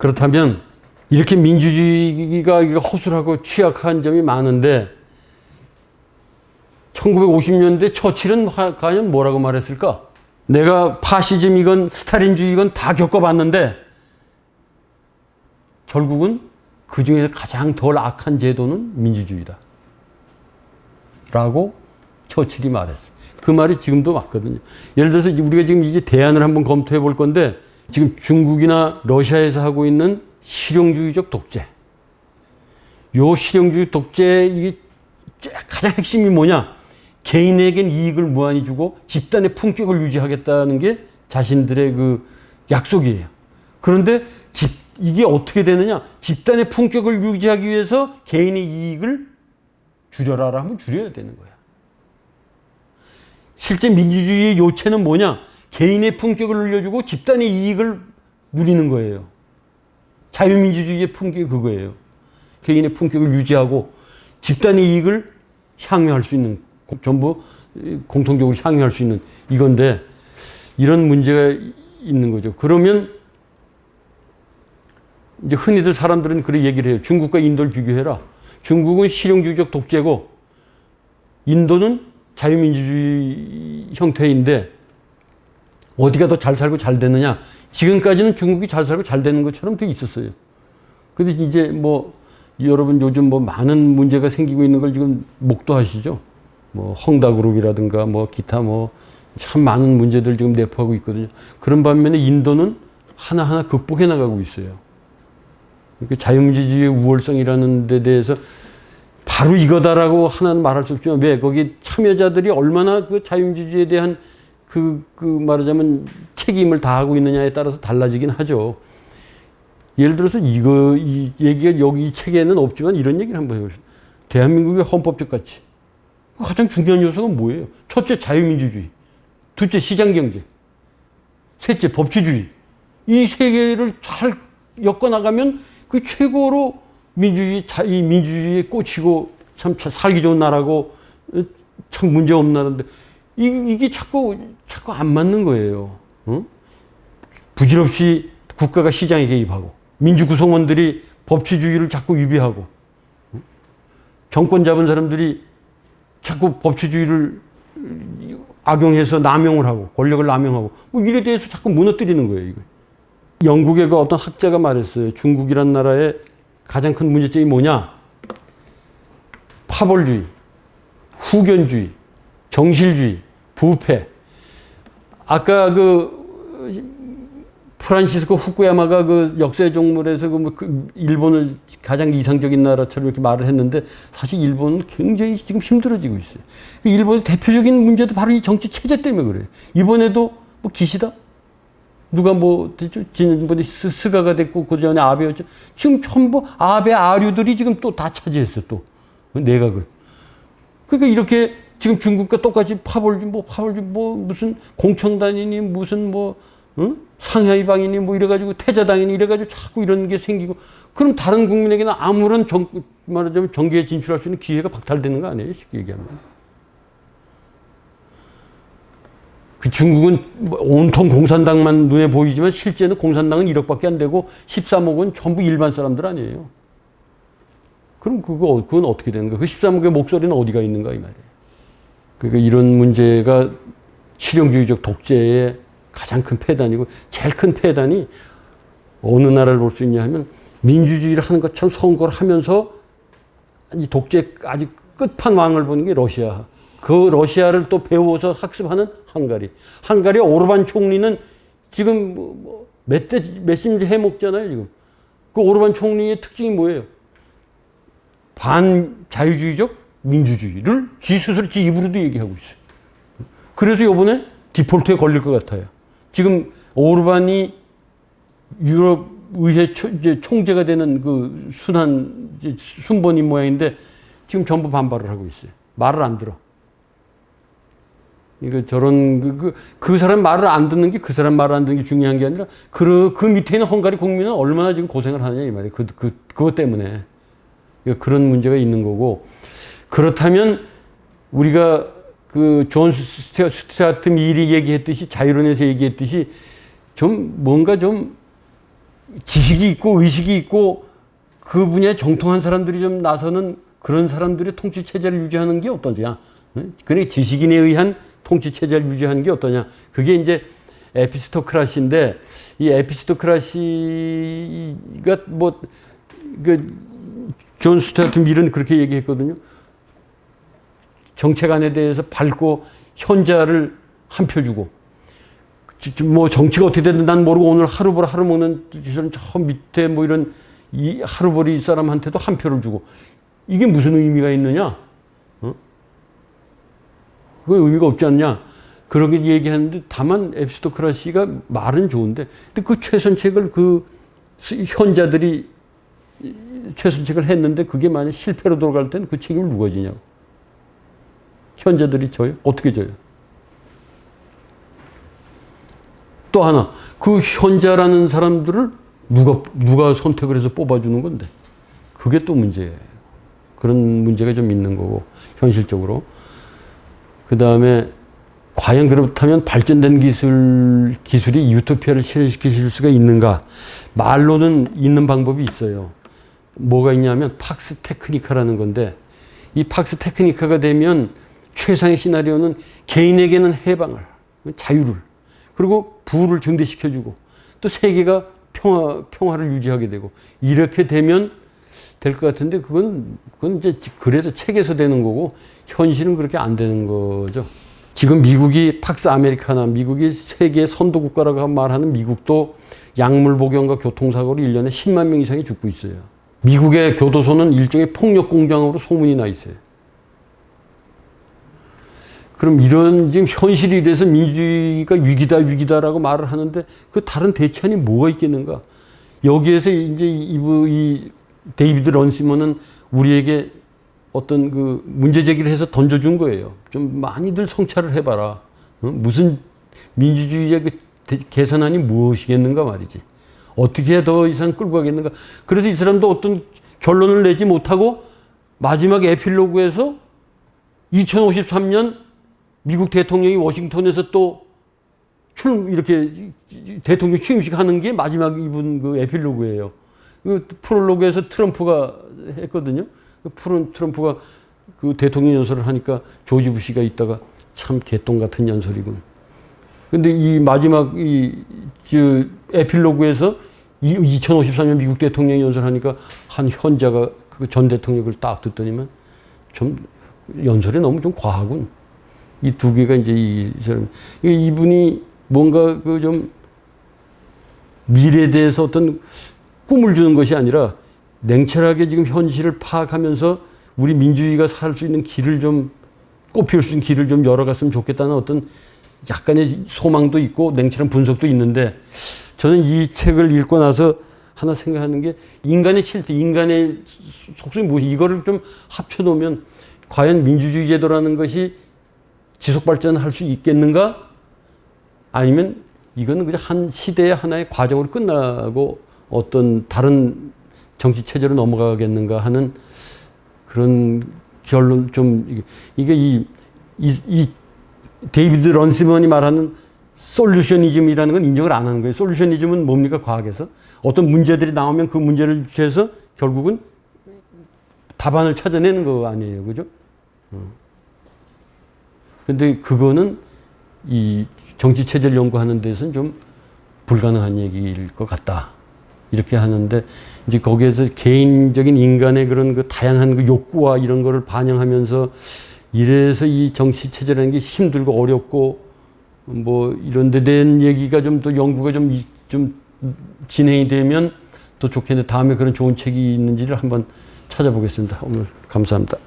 그렇다면 이렇게 민주주의가 허술하고 취약한 점이 많은데 1950년대 처칠은 과연 뭐라고 말했을까? 내가 파시즘이건 스탈린주의건 다 겪어봤는데 결국은 그 중에 가장 덜 악한 제도는 민주주의다. 라고 처칠이 말했어요. 그 말이 지금도 맞거든요. 예를 들어서 우리가 지금 이제 대안을 한번 검토해 볼 건데 지금 중국이나 러시아에서 하고 있는 실용주의적 독재. 요 실용주의 독재 이게 가장 핵심이 뭐냐? 개인에겐 이익을 무한히 주고 집단의 품격을 유지하겠다는 게 자신들의 그 약속이에요. 그런데 이게 어떻게 되느냐? 집단의 품격을 유지하기 위해서 개인의 이익을 줄여라 하면 줄여야 되는 거야. 실제 민주주의의 요체는 뭐냐? 개인의 품격을 늘려주고 집단의 이익을 누리는 거예요. 자유민주주의의 품격이 그거예요. 개인의 품격을 유지하고 집단의 이익을 향유할 수 있는, 전부 공통적으로 향유할 수 있는 이건데 이런 문제가 있는 거죠. 그러면 이제 흔히들 사람들은 그렇게 얘기를 해요. 중국과 인도를 비교해라. 중국은 실용주의적 독재고 인도는 자유민주주의 형태인데 어디가 더 잘 살고 잘 되느냐? 지금까지는 중국이 잘 살고 잘 되는 것처럼 돼 있었어요. 근데 이제 뭐 여러분 요즘 뭐 많은 문제가 생기고 있는 걸 지금 목도하시죠? 뭐 헝다그룹이라든가 뭐 기타 뭐 참 많은 문제들 지금 내포하고 있거든요. 그런 반면에 인도는 하나하나 극복해 나가고 있어요. 그러니까 자유민주주의의 우월성이라는 데 대해서 바로 이거다라고 하나는 말할 수 없지만 왜 거기 참여자들이 얼마나 그 자유민주주의에 대한 그 말하자면 책임을 다하고 있느냐에 따라서 달라지긴 하죠. 예를 들어서 이 얘기가 여기 이 책에는 없지만 이런 얘기를 한번 해보시죠. 대한민국의 헌법적 가치. 가장 중요한 요소가 뭐예요? 첫째, 자유민주주의. 둘째, 시장경제. 셋째, 법치주의. 이 세 개를 잘 엮어나가면 그 최고로 이 민주주의에 꽂히고 참 살기 좋은 나라고 참 문제 없는 나라인데 이게 자꾸 안 맞는 거예요. 응? 부질없이 국가가 시장에 개입하고 민주 구성원들이 법치주의를 자꾸 위배하고 정권 잡은 사람들이 자꾸 법치주의를 악용해서 남용을 하고 권력을 남용하고 뭐 이래 대해서 자꾸 무너뜨리는 거예요. 이거. 영국의 그 어떤 학자가 말했어요. 중국이란 나라의 가장 큰 문제점이 뭐냐? 파벌주의, 후견주의, 정실주의, 부패. 아까 프란시스코 후쿠야마가 그 역사의 종말에서 일본을 가장 이상적인 나라처럼 이렇게 말을 했는데 사실 일본은 굉장히 지금 힘들어지고 있어요. 일본의 대표적인 문제도 바로 이 정치 체제 때문에 그래요. 이번에도 뭐 기시다? 누가 뭐 지난번에 스가가 됐고 그 전에 아베였죠. 지금 전부 아베 아류들이 지금 또 다 차지했어 또 내각을. 그러니까 이렇게 지금 중국과 똑같이 파벌주 뭐 무슨 공청단이니 무슨 뭐 상하이방이니 뭐 이래가지고 태자당이니 이래가지고 자꾸 이런 게 생기고 그럼 다른 국민에게는 아무런 말하자면 정계에 진출할 수 있는 기회가 박탈되는 거 아니에요? 쉽게 얘기하면. 그 중국은 온통 공산당만 눈에 보이지만 실제는 공산당은 1억밖에 안 되고 13억은 전부 일반 사람들 아니에요. 그럼 그건 어떻게 되는 거야? 그 13억의 목소리는 어디가 있는가 이 말이에요. 그러니까 이런 문제가 실용주의적 독재의 가장 큰 폐단이고 제일 큰 폐단이 어느 나라를 볼 수 있냐 하면 민주주의를 하는 것처럼 선거를 하면서 이 독재 아주 끝판왕을 보는 게 러시아. 그 러시아를 또 배워서 학습하는 헝가리. 헝가리 오르반 총리는 지금 몇십 해먹잖아요, 지금. 그 오르반 총리의 특징이 뭐예요? 반자유주의적 민주주의를 지 스스로 지 입으로도 얘기하고 있어요. 그래서 이번에 디폴트에 걸릴 것 같아요. 지금 오르반이 유럽 의회 총재가 되는 그 순번인 모양인데 지금 전부 반발을 하고 있어요. 말을 안 들어. 그러니까 저런 그 사람 말을 안 듣는 게 그 사람 말을 안 듣는 게 중요한 게 아니라 그 밑에 있는 헝가리 국민은 얼마나 지금 고생을 하느냐 이 말이에요. 그것 때문에 그런 문제가 있는 거고 그렇다면 우리가 그 존 스튜어트 밀이 얘기했듯이 자유론에서 얘기했듯이 좀 뭔가 좀 지식이 있고 의식이 있고 그 분야에 정통한 사람들이 좀 나서는 그런 사람들의 통치 체제를 유지하는 게 어떠냐. 그러니까 지식인에 의한 통치 체제를 유지하는 게 어떠냐. 그게 이제 에피스토크라시인데 이 에피스토크라시가 뭐 존 스튜어트 밀은 그렇게 얘기했거든요. 정책안에 대해서 밝고 현자를 한 표 주고 뭐 정치가 어떻게 됐든 난 모르고 오늘 하루벌 하루 먹는 저 밑에 뭐 이런 이 하루벌이 사람한테도 한 표를 주고 이게 무슨 의미가 있느냐? 그게 의미가 없지 않냐? 그렇게 얘기하는데 다만 에피스토크라시가 말은 좋은데 근데 그 최선책을 그 현자들이 최선책을 했는데 그게 만약 실패로 돌아갈 때는 그 책임을 누가 지냐고. 현자들이 져요? 어떻게 져요? 또 하나 그 현자라는 사람들을 누가 선택을 해서 뽑아주는 건데 그게 또 문제예요. 그런 문제가 좀 있는 거고 현실적으로. 그 다음에 과연 그렇다면 발전된 기술이 유토피아를 실현시킬 수가 있는가? 말로는 있는 방법이 있어요. 뭐가 있냐면 팍스 테크니카라는 건데 이 팍스 테크니카가 되면 최상의 시나리오는 개인에게는 해방을, 자유를, 그리고 부를 증대시켜주고 또 세계가 평화를 유지하게 되고 이렇게 되면 될 것 같은데 그건 이제 그래서 책에서 되는 거고 현실은 그렇게 안 되는 거죠. 지금 미국이 팍스 아메리카나, 미국이 세계 선도 국가라고 말하는 미국도 약물 복용과 교통사고로 1년에 10만 명 이상이 죽고 있어요. 미국의 교도소는 일종의 폭력 공장으로 소문이 나 있어요. 그럼 이런 지금 현실이 이래서 민주주의가 위기다라고 말을 하는데 그 다른 대처안이 뭐가 있겠는가? 여기에서 이제 이 데이비드 런시먼은 우리에게 어떤 그 문제 제기를 해서 던져준 거예요. 좀 많이들 성찰을 해봐라. 무슨 민주주의의 그 개선안이 무엇이겠는가 말이지. 어떻게 더 이상 끌고 가겠는가. 그래서 이 사람도 어떤 결론을 내지 못하고 마지막 에필로그에서 2053년 미국 대통령이 워싱턴에서 또 이렇게 대통령 취임식 하는 게 마지막 이분 그 에필로그예요. 그 프롤로그에서 트럼프가 했거든요. 트럼프가 그 대통령 연설을 하니까 조지 부시가 있다가 참 개똥 같은 연설이군. 근데 이 마지막 에필로그에서 2053년 미국 대통령 연설하니까 한 현자가 그 전 대통령을 딱 듣더니만 좀 연설이 너무 좀 과하군. 이 두 개가 이제 이 사람 이분이 뭔가 그 좀 미래에 대해서 어떤 꿈을 주는 것이 아니라 냉철하게 지금 현실을 파악하면서 우리 민주주의가 살 수 있는 길을 좀 꽃피울 수 있는 길을 좀 열어갔으면 좋겠다는 어떤 약간의 소망도 있고 냉철한 분석도 있는데 저는 이 책을 읽고 나서 하나 생각하는 게 인간의 실태, 인간의 속성이 무엇이 이거를 좀 합쳐놓으면 과연 민주주의 제도라는 것이 지속 발전할 수 있겠는가? 아니면 이거는 그냥 한 시대의 하나의 과정으로 끝나고 어떤 다른 정치 체제로 넘어가겠는가 하는 그런 결론 좀 이게 이 데이비드 런시먼이 말하는 솔루셔니즘이라는 건 인정을 안 하는 거예요. 솔루셔니즘은 뭡니까? 과학에서 어떤 문제들이 나오면 그 문제를 주해서 결국은 답안을 찾아내는 거 아니에요, 그죠? 근데 그거는 이 정치 체제를 연구하는 데서는 좀 불가능한 얘기일 것 같다. 이렇게 하는데 이제 거기에서 개인적인 인간의 그런 그 다양한 그 욕구와 이런 거를 반영하면서 이래서 이 정치 체제라는 게 힘들고 어렵고 뭐 이런 데 대한 얘기가 좀 또 연구가 좀 진행이 되면 또 좋겠는데 다음에 그런 좋은 책이 있는지를 한번 찾아보겠습니다. 오늘 감사합니다.